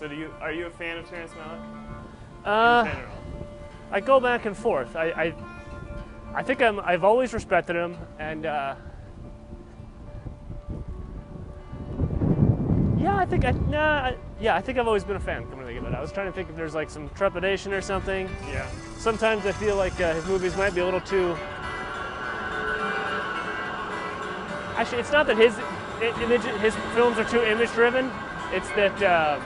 So are you a fan of Terrence Malick? In general? I go back and forth. I think I've always respected him, and yeah, I think I've always been a fan. Coming to think of it, I was trying to think if there's like some trepidation or something. Yeah. Sometimes I feel like his movies might be a little too. Actually, it's not that his films are too image-driven. It's that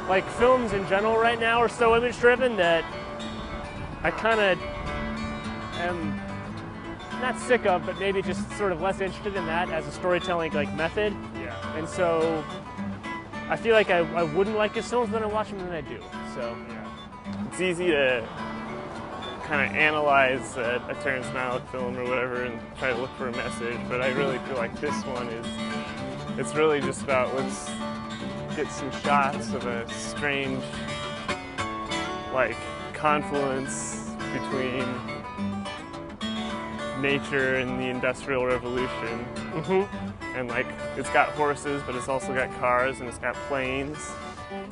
like films in general right now are so image-driven that I kind of am not sick of, but maybe just sort of less interested in that as a storytelling like method. Yeah. And so I feel like I wouldn't like his films, but I watch them and I do. So yeah, it's easy to kind of analyze a Terrence Malick film or whatever and try to look for a message, but I really feel like this one it's really just about let's get some shots of a strange like confluence between nature and the Industrial Revolution. mm-hmm. And like it's got horses, but it's also got cars and it's got planes.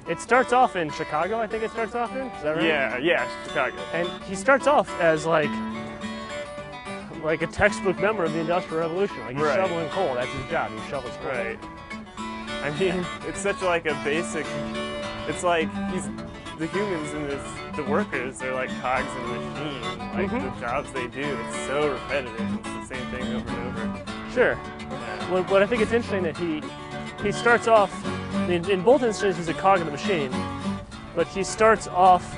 It starts off in Chicago, I think it starts off in. Is that right? Yeah, Chicago. And he starts off as like a textbook member of the Industrial Revolution. Like he's shoveling coal. That's his job. He shovels coal. Right. I mean, it's such like a basic. It's like the humans in this, the workers, they're like cogs in a machine. Like mm-hmm. the jobs they do, it's so repetitive. It's the same thing over and over. Sure. Yeah. What I think it's interesting that he starts off. In both instances, he's a cog in the machine, but he starts off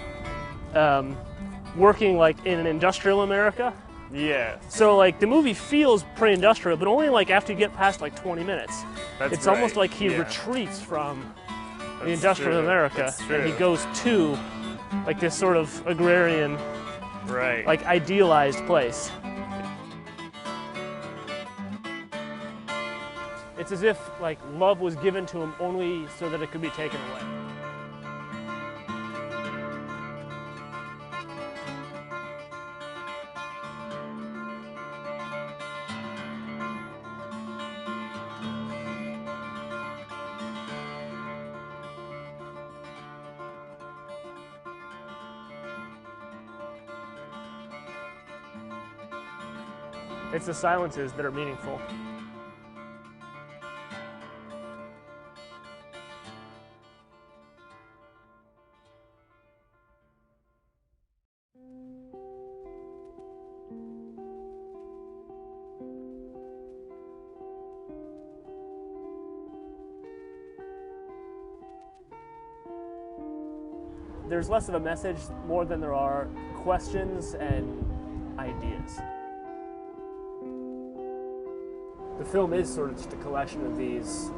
working like in an industrial America. Yeah. So like the movie feels pre-industrial, but only like after you get past like 20 minutes. It's almost like he retreats from the industrial America, and he goes to like this sort of agrarian, like idealized place. It's as if like love was given to him only so that it could be taken away. It's the silences that are meaningful. There's less of a message more than there are questions and ideas. The film is sort of just a collection of these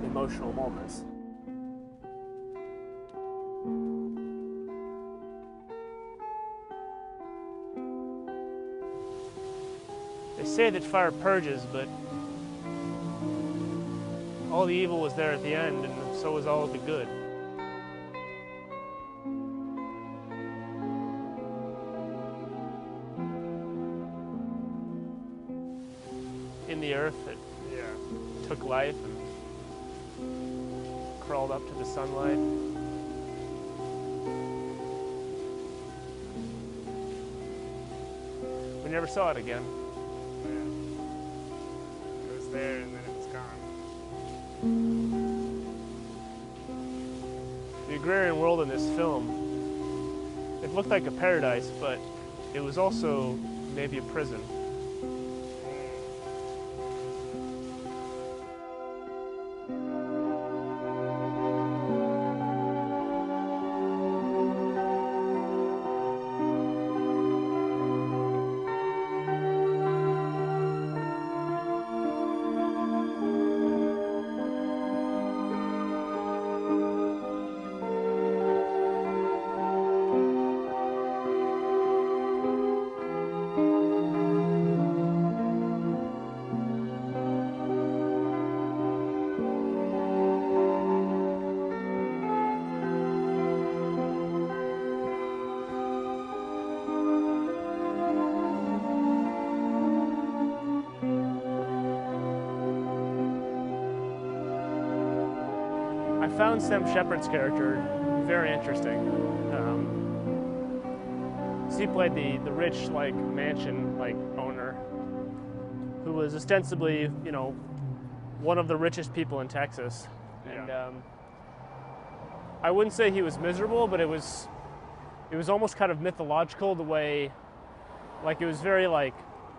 emotional moments. They say that fire purges, but all the evil was there at the end, and so was all of the good. In the earth that took life and crawled up to the sunlight. We never saw it again. Yeah. It was there and then it was gone. The agrarian world in this film, it looked like a paradise, but it was also maybe a prison. I found Sam Shepard's character very interesting. So he played the rich mansion owner, who was ostensibly one of the richest people in Texas, and I wouldn't say he was miserable, but it was almost kind of mythological the way, it was very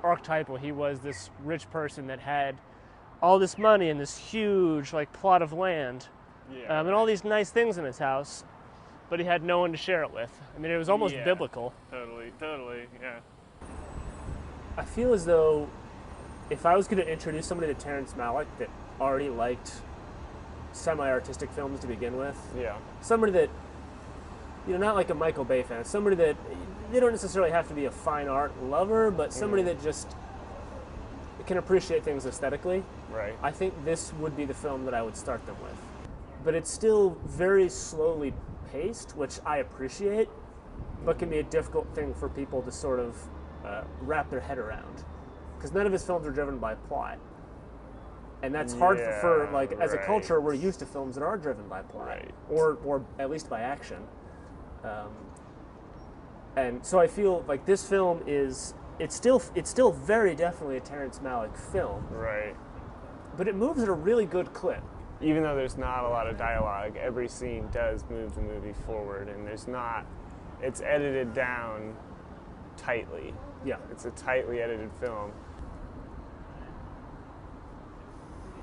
archetypal. He was this rich person that had all this money and this huge plot of land, and all these nice things in his house, but he had no one to share it with. I mean, it was almost biblical. Totally, yeah. I feel as though if I was going to introduce somebody to Terrence Malick that already liked semi-artistic films to begin with, somebody that, not like a Michael Bay fan, somebody that, they don't necessarily have to be a fine art lover, but somebody that just can appreciate things aesthetically, right? I think this would be the film that I would start them with. But it's still very slowly paced, which I appreciate, but can be a difficult thing for people to sort of wrap their head around. Because none of his films are driven by plot. And that's hard for as a culture, we're used to films that are driven by plot, or at least by action. And so I feel like this film is, it's still very definitely a Terrence Malick film. Right. But it moves at a really good clip. Even though there's not a lot of dialogue, every scene does move the movie forward, and it's edited down tightly. Yeah. It's a tightly edited film.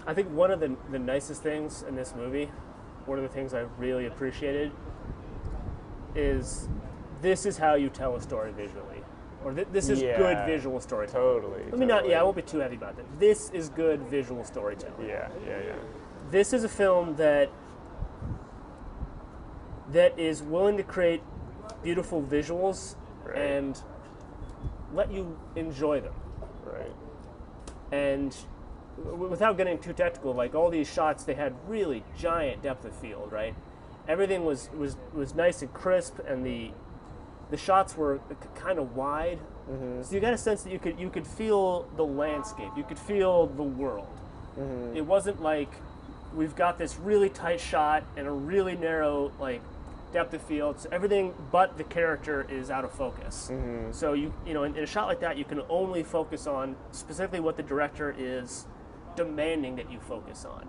I think one of the nicest things in this movie, one of the things I really appreciated, is this is how you tell a story visually. Or this is good visual storytelling. Totally. I won't be too heavy about that. This is good visual storytelling. Yeah. This is a film that is willing to create beautiful visuals and let you enjoy them. Right. And without getting too technical, all these shots, they had really giant depth of field, right? Everything was nice and crisp, and the shots were kind of wide. Mm-hmm. So you got a sense that you could feel the landscape, you could feel the world. Mm-hmm. It wasn't like we've got this really tight shot and a really narrow depth of field, so everything but the character is out of focus. Mm-hmm. So in a shot like that, you can only focus on specifically what the director is demanding that you focus on.